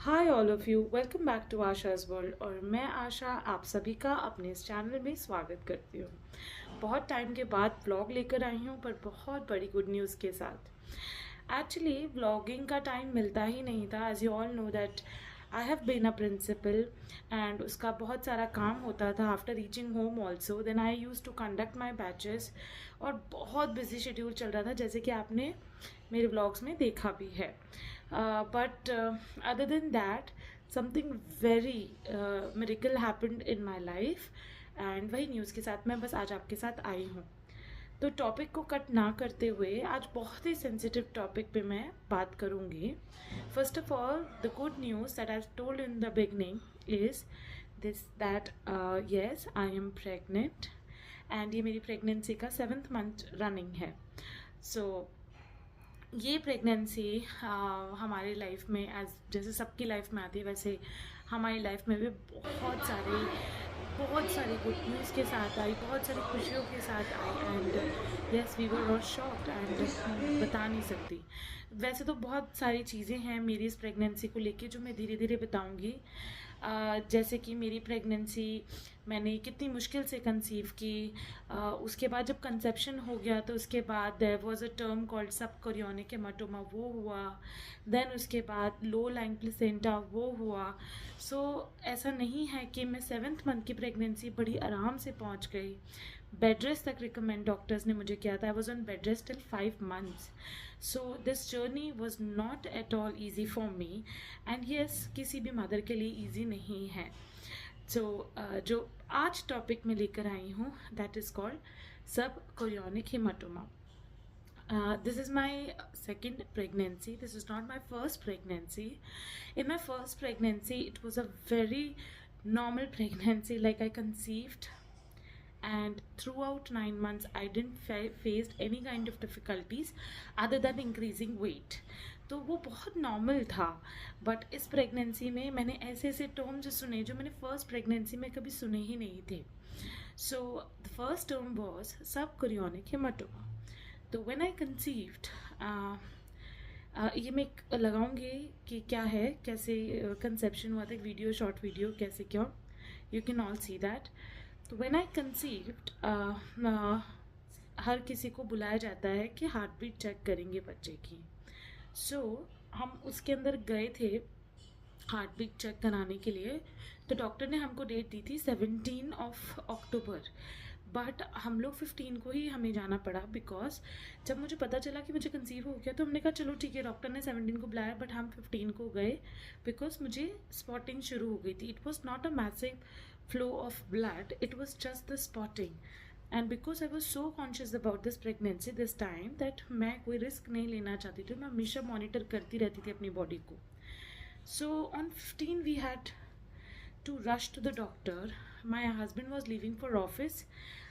Hi all of you, welcome back to Asha's world. और मैं आशा आप सभी का अपने इस चैनल में स्वागत करती हूँ। बहुत टाइम के बाद व्लॉग लेकर आई हूँ, पर बहुत बड़ी गुड न्यूज़ के साथ। एक्चुअली व्लॉगिंग का टाइम मिलता ही नहीं था। As you all know that I have been a principal and उसका बहुत सारा काम होता था। After reaching home also then I use to conduct my batches और बहुत बिजी शेड्यूल चल रहा था, जैसे कि आपने मेरे व्लॉग्स में देखा भी है। But other than that something very miracle happened in my life and वही न्यूज़ के साथ मैं बस आज आपके साथ आई हूँ। तो टॉपिक को कट ना करते हुए आज बहुत ही सेंसिटिव टॉपिक पे मैं बात करूँगी। First of all, the good news that I told in the beginning is this that yes I am pregnant and ये मेरी प्रेगनेंसी का 7th मंथ रनिंग है। सो ये प्रेगनेंसी हमारी लाइफ में एज जैसे सबकी लाइफ में आती है, वैसे हमारी लाइफ में भी बहुत सारी गुड न्यूज़ के साथ आई, बहुत सारी खुशियों के साथ I and yes we were shocked and बता नहीं सकती। वैसे तो बहुत सारी चीज़ें हैं मेरी इस प्रेगनेंसी को लेके जो मैं धीरे धीरे बताऊंगी। जैसे कि मेरी प्रेगनेंसी मैंने कितनी मुश्किल से कंसीव की, उसके बाद जब कंसेप्शन हो गया तो उसके बाद there was a term called subchorionic haematoma, वो हुआ। देन उसके बाद लो लाइंग प्लेसेंटा, वो हुआ। सो ऐसा नहीं है कि मैं 7th मंथ की प्रेगनेंसी बड़ी आराम से पहुंच गई। बेड रेस्ट तक रिकमेंड डॉक्टर्स ने मुझे किया था। I was on bed rest till 5 months. So this journey was not at all easy for me and yes किसी भी मदर के लिए ईजी नहीं है। सो जो आज टॉपिक में लेकर आई हूँ दैट इज़ कॉल्ड सब chorionic haematoma. This is my second pregnancy. This is not my first pregnancy. In my first pregnancy, it was a very normal pregnancy. Like I conceived, and throughout 9 months, I didn't faced any kind of difficulties other than increasing weight. तो वो बहुत normal था। But इस pregnancy में मैंने ऐसे ऐसे terms सुने जो मैंने फर्स्ट प्रेगनेंसी में कभी सुने ही नहीं थे। So the first term was सब कोरियोनिक हेमाटोमा। तो व्हेन आई कंसीव्ड, ये मैं लगाऊंगी कि क्या है, कैसे कंसेप्शन हुआ था, एक वीडियो, शॉर्ट वीडियो, कैसे क्यों, you can all see that. तो व्हेन आई कंसीव्ड, हर किसी को बुलाया जाता है कि हार्ट बीट चेक करेंगे बच्चे की। सो हम उसके अंदर गए थे हार्ट बीट चेक कराने के लिए। तो डॉक्टर ने हमको डेट दी थी 17 अक्टूबर, बट हम लोग 15 को ही हमें जाना पड़ा। बिकॉज जब मुझे पता चला कि मुझे कंसीव हो गया तो हमने कहा चलो ठीक है, डॉक्टर ने 17 को बुलाया बट हम 15 को गए बिकॉज मुझे स्पॉटिंग शुरू हो गई थी। It was not a massive flow of blood, it was just the spotting. And because I was so conscious about this pregnancy this time that मैं कोई रिस्क नहीं लेना चाहती थी। मैं हमेशा मॉनिटर करती रहती थी अपनी बॉडी को। So on 15 we had to rush to the doctor. My husband was leaving for office.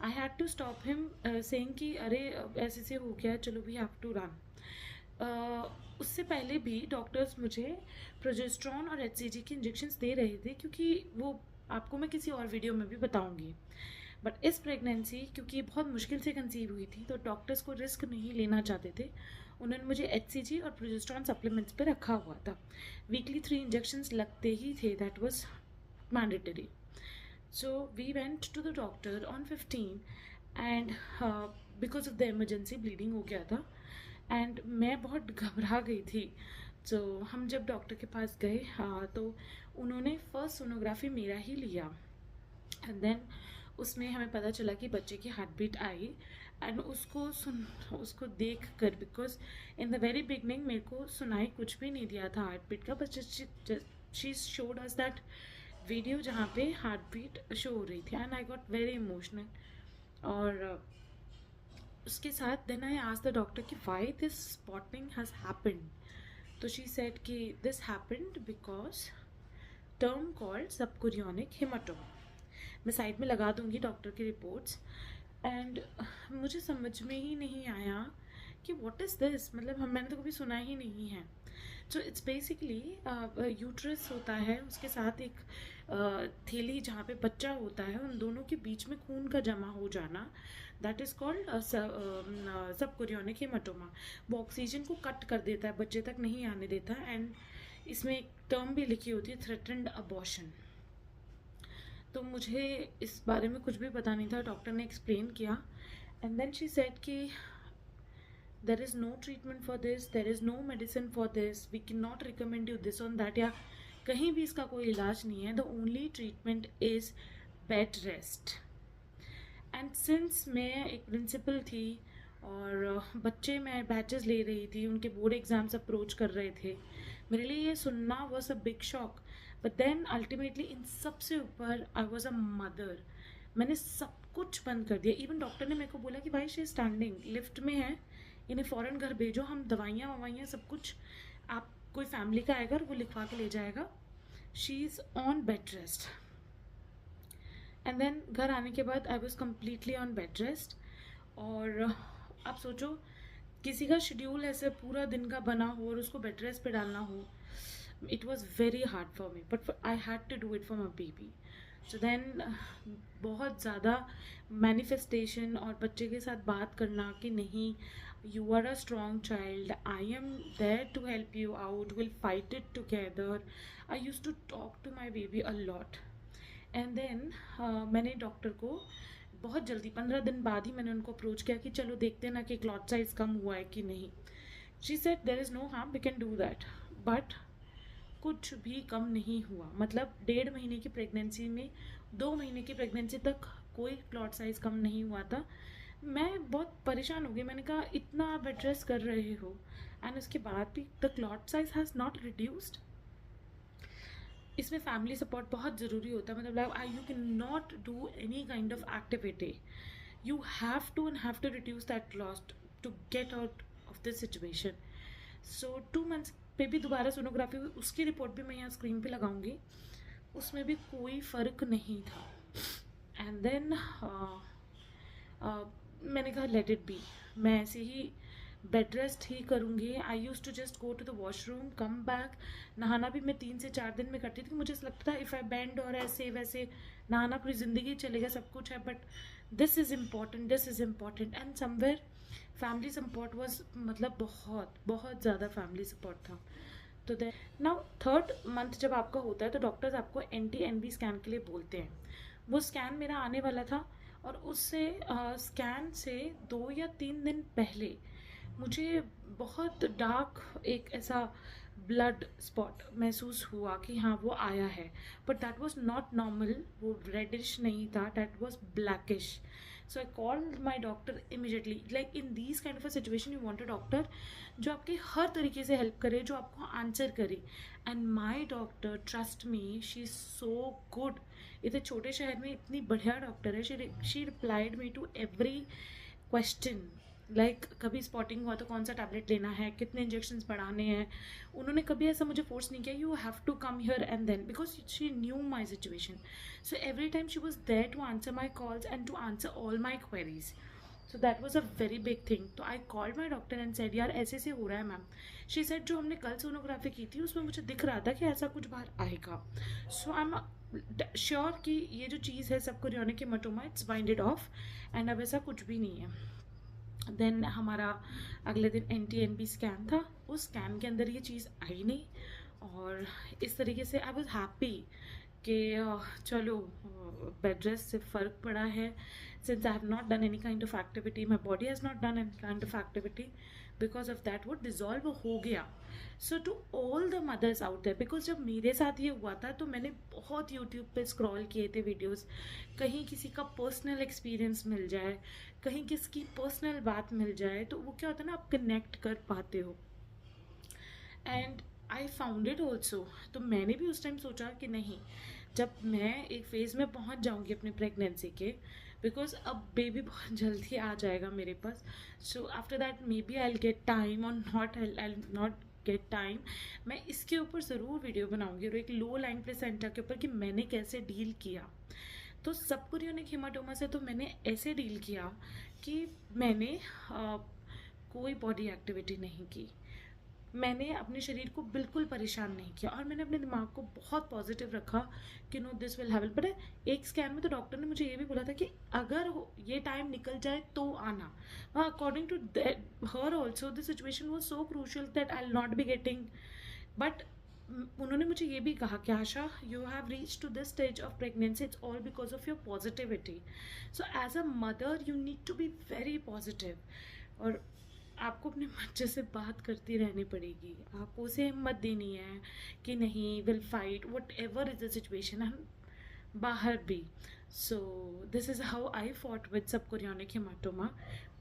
I had to stop him saying कि अरे ऐसे से हो गया, चलो we have to run. उससे पहले भी डॉक्टर्स मुझे प्रोजेस्ट्रॉन और HCG के इंजेक्शंस दे रहे थे, क्योंकि वो आपको मैं किसी और वीडियो में भी बताऊंगी। बट इस प्रेगनेंसी क्योंकि बहुत मुश्किल से कंसीव हुई थी तो डॉक्टर्स को रिस्क नहीं लेना चाहते थे। उन्होंने मुझे HCG और प्रोजेस्ट्रॉन सप्लीमेंट्स पे रखा हुआ था। वीकली 3 इंजेक्शंस लगते ही थे, that was mandatory. So we went to the doctor on 15 and because of the emergency bleeding हो गया था एंड मैं बहुत घबरा गई थी। तो हम जब डॉक्टर के पास गए तो उन्होंने फर्स्ट सोनोग्राफी मेरा ही लिया एंड देन उसमें हमें पता चला कि बच्चे की हार्ट बीट आई एंड उसको देख कर, because in the very beginning मेरे को सुनाई कुछ भी नहीं दिया था हार्ट बीट का, but she showed us that video जहाँ पे हार्ट बीट शो हो रही थी and I got very emotional. और उसके साथ then I asked the doctor कि why this spotting has happened. तो शी सेड कि this happened because term called subchorionic haematoma. मैं साइड में लगा दूंगी डॉक्टर की रिपोर्ट्स। एंड मुझे समझ में ही नहीं आया कि व्हाट इज़ दिस, मतलब मैंने तो कभी सुना ही नहीं है। सो इट्स बेसिकली यूट्रस होता है, उसके साथ एक थैली जहाँ पे बच्चा होता है, उन दोनों के बीच में खून का जमा हो जाना, that is called subchorionic haematoma. वो ऑक्सीजन को कट कर देता है, बच्चे तक नहीं आने देता एंड इसमें एक टर्म भी लिखी होती है, थ्रेटन्ड अबॉर्शन। तो मुझे इस बारे में कुछ भी पता नहीं था, डॉक्टर ने एक्सप्लेन किया एंड देन शी सेड कि there is no treatment for this, there is no medicine for this, we can not recommend you this on that, या कहीं भी इसका कोई इलाज नहीं है, the only treatment is bed rest. And since मैं एक प्रिंसिपल थी और बच्चे मैं बैचेस ले रही थी, उनके बोर्ड एग्ज़ाम्स अप्रोच कर रहे थे, मेरे लिए ये सुनना was a big shock. But then ultimately इन सबसे ऊपर आई वॉज अ मदर, मैंने सब कुछ बंद कर दिया। इवन डॉक्टर ने मेरे को बोला कि भाई शी स्टैंडिंग, लिफ्ट में है, इन्हें फ़ौरन घर भेजो, हम दवाइयाँ ववाइयाँ सब कुछ, आप कोई फैमिली का आएगा और वो लिखवा के ले जाएगा, she is on bed rest. And then घर आने के बाद I was completely on bed rest. और आप सोचो किसी का शेड्यूल ऐसे पूरा दिन का बना हो और उसको बेड रेस्ट पे डालना हो, it was very hard for me, but I had to do it for my baby. So then बहुत ज़्यादा मैनिफेस्टेशन और बच्चे के साथ बात करना कि नहीं, you are a strong child, I am there to help you out, will fight it together. I use to talk to my baby a lot. And then मैंने डॉक्टर को बहुत जल्दी 15 दिन बाद ही मैंने उनको अप्रोच किया कि चलो देखते हैं ना कि क्लॉट साइज कम हुआ है कि नहीं। She said there is no harm, we can do that. But कुछ भी कम नहीं हुआ, मतलब 1.5 महीने की प्रेगनेंसी में 2 महीने की प्रेगनेंसी तक कोई क्लॉट साइज कम नहीं हुआ था। मैं बहुत परेशान हो गई, मैंने कहा इतना आप बेड रेस्ट कर रहे हो एंड उसके बाद भी the clot size has not reduced. इसमें फैमिली सपोर्ट बहुत ज़रूरी होता है, मतलब I you can not do any kind of activity, you have to reduce that loss to get out of this situation. So 2 months पे भी दोबारा sonography हुई, उसकी रिपोर्ट भी मैं यहाँ स्क्रीन पे लगाऊंगी, उसमें भी कोई फ़र्क नहीं था। एंड देन मैंने कहा लेट इट बी, मैं ऐसे ही बेड रेस्ट ही करूँगी। I use to just go to the washroom, come back. नहाना भी मैं 3 से 4 दिन में करती थी, मुझे ऐसा लगता था इफ़ आई बेंड और ऐसे वैसे नहाना पूरी ज़िंदगी चलेगा, सब कुछ है, but this is important and somewhere family support was, मतलब बहुत बहुत ज़्यादा फैमिली सपोर्ट था। तो देन नाउ 3rd मंथ जब आपका होता है तो डॉक्टर्स आपको NT-NB स्कैन के लिए बोलते हैं। वो स्कैन मेरा आने वाला था और उससे स्कैन से 2 या 3 दिन पहले मुझे बहुत डार्क एक ऐसा ब्लड स्पॉट महसूस हुआ कि हाँ वो आया है, but that was not normal, वो रेडिश नहीं था, that was blackish. So I called my doctor immediately. Like in these kind of a situation you want a doctor जो आपकी हर तरीके से हेल्प करे, जो आपको आंसर करे। And my doctor, trust me, she is so good. इतने छोटे शहर में इतनी बढ़िया डॉक्टर है। She replied me to every question, like कभी स्पॉटिंग हुआ तो कौन सा टैबलेट लेना है, कितने इंजेक्शंस बढ़ाने हैं। उन्होंने कभी ऐसा मुझे फोर्स नहीं किया you have to come here and then, because she knew my situation. So every time she was there to answer my calls and to answer all my queries. So that was a very big thing. तो I called my doctor and said यार ऐसे ऐसे हो रहा है ma'am. She said जो हमने कल सोनोग्राफी की थी उसमें मुझे दिख रहा था कि ऐसा कुछ बाहर आएगा। सो आई एम श्योर कि ये जो चीज़ है सबको unique haematoma, it's binded of and अब ऐसा कुछ भी नहीं है। देन हमारा अगले दिन NT-NB स्कैन था, उस स्कैन के अंदर ये चीज़ आई नहीं और इस तरीके से आई वॉज हैप्पी कि चलो बेड रेस्ट से फ़र्क पड़ा है। Since I have not done any kind of activity, my body has not done any kind of activity, because of that वो डिज़ोल्व हो गया। So to all the mothers out there, because जब मेरे साथ ये हुआ था तो मैंने बहुत यूट्यूब पे स्क्रॉल किए थे वीडियोस, कहीं किसी का पर्सनल एक्सपीरियंस मिल जाए, कहीं किसकी पर्सनल बात मिल जाए, तो वो क्या होता है ना, आप कनेक्ट कर पाते हो। And I found it also. तो मैंने भी उस टाइम सोचा कि नहीं, जब मैं एक फेज़ में पहुंच जाऊंगी अपनी प्रेगनेंसी के, बिकॉज अब बेबी बहुत जल्दी आ जाएगा मेरे पास, so after that may be I get time और not I not get time, मैं इसके ऊपर ज़रूर वीडियो बनाऊंगी और एक लो लाइन प्लेसेंटा के ऊपर कि मैंने कैसे डील किया। तो सबकुरियोनिक हेमाटोमा से तो मैंने ऐसे डील किया कि मैंने कोई बॉडी एक्टिविटी नहीं की, मैंने अपने शरीर को बिल्कुल परेशान नहीं किया और मैंने अपने दिमाग को बहुत पॉजिटिव रखा कि no this will happen. But एक स्कैन में तो डॉक्टर ने मुझे ये भी बोला था कि अगर ये टाइम निकल जाए तो आना। According to her also the situation was so crucial that I will not be getting, but उन्होंने मुझे ये भी कहा कि Asha, you have reach to this stage of pregnancy, it's all because of your positivity. So as a mother you need to be very positive. और आपको अपने बच्चे से बात करती रहनी पड़ेगी. आपको उसे हिम्मत देनी है कि नहीं, will fight whatever is the situation. हम बाहर भी. So this is how I fought with subchorionic haematoma.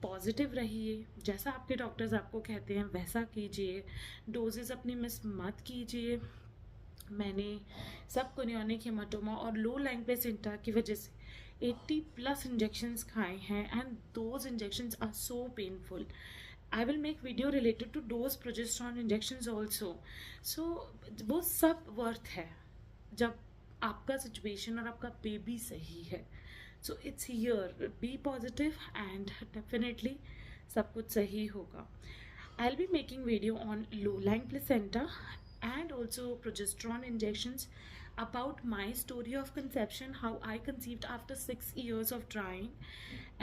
Positive रहिए, जैसा आपके डॉक्टर्स आपको कहते हैं वैसा कीजिए. डोजेस अपनी मिस मत कीजिए. मैंने सबकोरियोनिक हेमाटोमा और लो लाइंग प्लेसेंटा की वजह से 80+ इंजेक्शंस खाए हैं, and those injections are so painful. I will make video related to dose progesterone injections also. So वो सब वर्थ है जब आपका सिचुएशन और आपका बेबी सही है. So it's here, be positive and definitely सब कुछ सही होगा. I'll be making video on low-lying placenta and also progesterone injections, about my story of conception, how I conceived after 6 years of trying,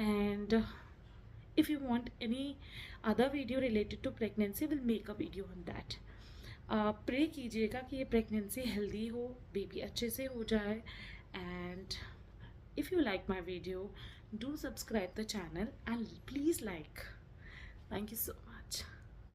and if you want any other video related to pregnancy, we'll make a video on that. Pray कीजिएगा कि ये pregnancy healthy हो, baby अच्छे से हो जाए. And if you like my video, do subscribe the channel and please like. Thank you so